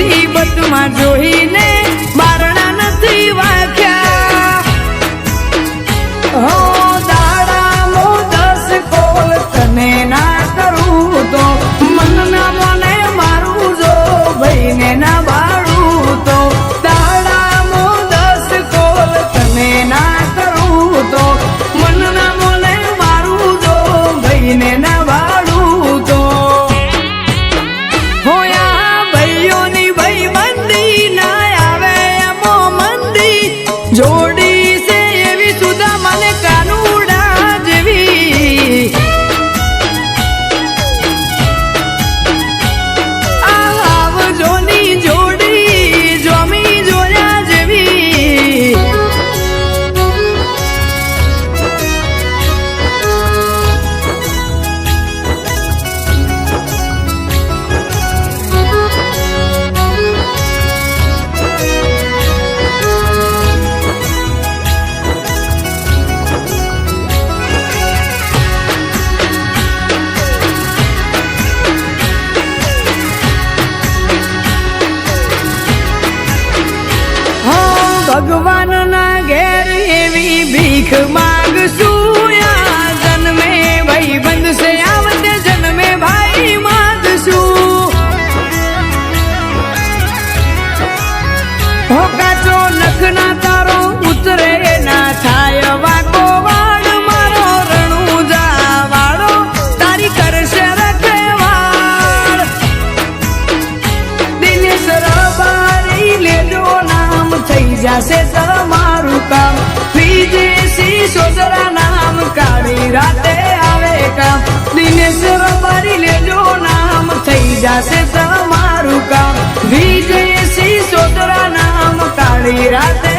मुसीबत में जोईने बारणा नथी वाख्या हो दाड़ा मो 10 कोल तने ना करूं तो मन ना मने मारू जो भाई ने ना बाड़ू तो दाड़ा मो 10 कोल तने ना करूं तो मन ना मने मारू जो भाई ने ना बाड़ू तो होया भाइयों नी भाई मंदी ना आवे अमो मंदी जोड़ी से एवी सुधा मन कानूड़ा जेवी आव जोनी जोड़ी जोमी जोया जेवी भगवान ना घेर एवी भीख मांगसू या जन्मे भाई बंद से आवते जन्मे भाई मांगसू हो काचो नखना तारो उतरे ना थाय वाको वाड़ मारो रणू जा वाड़ो तारी करशे रखेवाड़ दिनेश रबारी लेजो नाम थई जासे तमारू काम विदेशी सोजरा नाम काढ़ी राते आवे काम दिनेश रबारी लेजो नाम थई जासे तमारू काम विदेशी सोजरा नाम काढ़ी राते